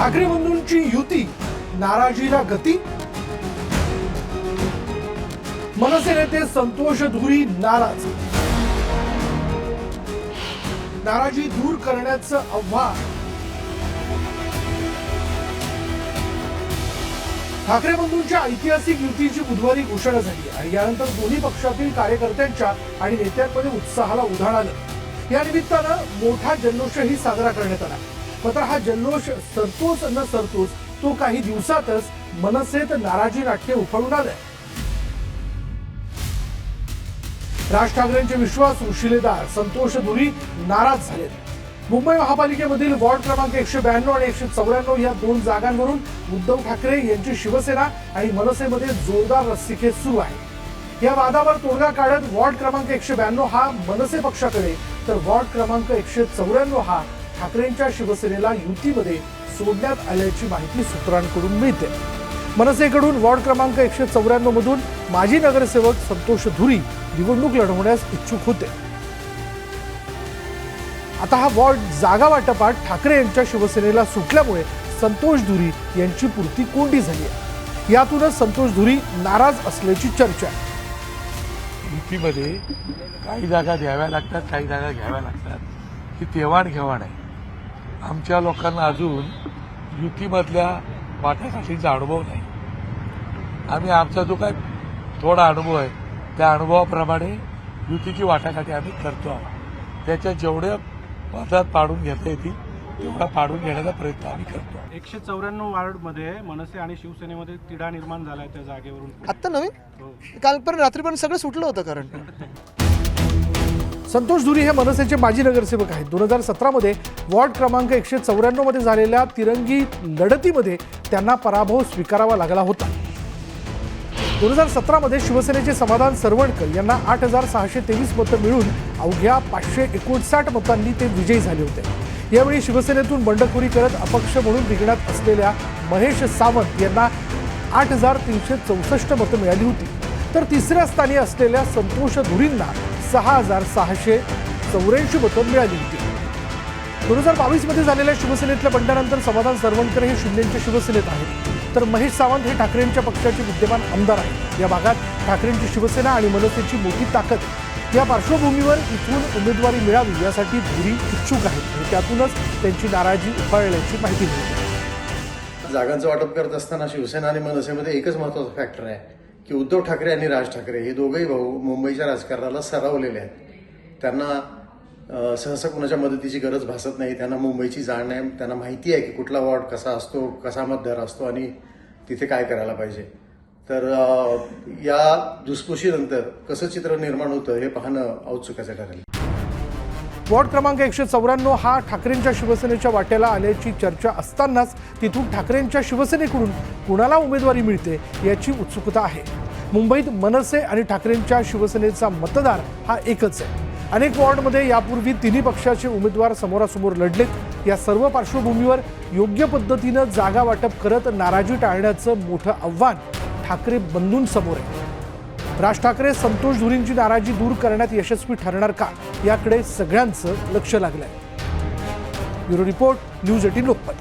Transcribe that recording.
ठाकरे बंधूंची युती नाराजीला गती। मनसे नेते संतोष धुरी नाराज। नाराजी दूर करण्याचं आव्हान। ठाकरे बंधूंच्या ऐतिहासिक युतीची बुधवारी घोषणा झाली आणि यानंतर दोन्ही पक्षातील कार्यकर्त्यांच्या आणि नेत्यांमध्ये उत्साहाला उधाण आलं। या निमित्तानं मोठा जल्लोषही साजरा करण्यात आला। मात्र हा जल्लोष सरतोच न सरतोच तो काही दिवसातच मनसेत नाराजी नाट्य उफाळून आलंय। राज ठाकरेंचे विश्वासू शिलेदार संतोष धुरी नाराज झाले। मुंबई महापालिकेमधील वॉर्ड क्रमांक 192 आणि 194 या दोन जागांवरून उद्धव ठाकरे यांची शिवसेना आणि मनसेमध्ये जोरदार रस्सीखेच सुरू आहे। या वादावर तोडगा काढत वॉर्ड क्रमांक 192 हा मनसे पक्षाकडे तर वॉर्ड क्रमांक 194 हा ठाकरेंच्या शिवसेनेला युतीमध्ये सोडण्यात आल्याची माहिती सूत्रांकडून मिळते। मनसेकडून वॉर्ड क्रमांक 194 मधून माजी नगरसेवक संतोष धुरी निवडणूक लढवण्यास इच्छुक होते। आता हा वॉर्ड जागा वाटपात ठाकरे यांच्या शिवसेनेला सुटल्यामुळे संतोष धुरी यांची पुरती कोंडी झाली आहे। यातूनच संतोष धुरी नाराज असल्याची चर्चा आहे। युतीमध्ये काही जागा द्याव्या लागतात, काही जागा घ्याव्या लागतात, ही देवाणघेवाण आहे। आमच्या लोकांना अजून युतीमधल्या वाटाघाटींचा अनुभव नाही। आम्ही आमचा जो काय थोडा अनुभव आहे त्या अनुभवाप्रमाणे युतीची वाटाघाटी आम्ही करतो आहोत। त्याच्या जेवढ्या पदात पाडून घेता येतील तेवढा पाडून घेण्याचा प्रयत्न आम्ही करतो। 194 वार्डमध्ये मनसे आणि शिवसेनेमध्ये तिढा निर्माण झालाय त्या जागेवरून। आता नवीन कालपर्यंत रात्रीपर्यंत सगळं सुटलं होतं कारण संतोष धुरी हे मनसेचे माजी नगरसेवक आहेत। 2017 मध्ये वॉर्ड क्रमांक 194 मध्ये झालेल्या तिरंगी लढतीमध्ये त्यांना पराभव स्वीकारावा लागला होता। 2017 मध्ये शिवसेनेचे समाधान सरवणकर यांना 8623 मतं मिळून अवघ्या 559 मतांनी ते विजयी झाले होते। यावेळी शिवसेनेतून बंडखोरी करत अपक्ष म्हणून रिंगणात असलेल्या महेश सावंत यांना 8364 मतं मिळाली होती, तर तिसऱ्या स्थानी असलेल्या संतोष धुरींना 6684 मतं मिळाली होती। 2022 मध्ये झालेल्या शिवसेनेतल्या बंडानंतर समाधान सरवणकर हे शिंदेच्या शिवसेनेत आहेत, तर महेश सावंत हे ठाकरेंच्या पक्षाचे विद्यमान आमदार आहेत। या भागात ठाकरेंची शिवसेना आणि मनसेची मोठी ताकद आहे। या पार्श्वभूमीवर इथून उमेदवारी मिळावी यासाठी धुरी इच्छुक आहेत आणि त्यातूनच त्यांची नाराजी उफाळल्याची माहिती मिळते। जागांचं वाटप करत असताना शिवसेना आणि मनसेमध्ये एकच महत्त्वाचा फॅक्टर आहे की उद्धव ठाकरे आणि राज ठाकरे हे दोघेही भाऊ मुंबईच्या राजकारणाला सरावलेले आहेत। त्यांना सहसा कुणाच्या मदतीची गरज भासत नाही। त्यांना मुंबईची जाण आहे, त्यांना माहिती आहे की कुठला वॉर्ड कसा असतो, कसा मतदार असतो आणि तिथे काय करायला पाहिजे। तर या धुसफुशीनंतर कसं चित्र निर्माण होतं हे पाहणं औत्सुक्याचं ठरेल। वॉर्ड क्रमांक 194 हा ठाकरेंच्या शिवसेनेच्या वाट्याला आल्याची चर्चा असतानाच तिथून ठाकरेंच्या शिवसेनेकडून कुणाला उमेदवारी मिळते याची उत्सुकता आहे। मुंबईत मनसे आणि ठाकरेंच्या शिवसेनेचा मतदार हा एकच आहे। अनेक वॉर्डमध्ये यापूर्वी तिन्ही पक्षाचे उमेदवार समोरासमोर लढलेत। या सर्व पार्श्वभूमीवर योग्य पद्धतीनं जागा वाटप करत नाराजी टाळण्याचं मोठं आव्हान ठाकरे बंधूंसमोर आहे। राज ठाकरे संतोष धुरींची नाराजी दूर करण्यात यशस्वी ठरणार का याकडे सगळ्यांचं लक्ष लागलंय। Bureau report, news 18 Lokmat.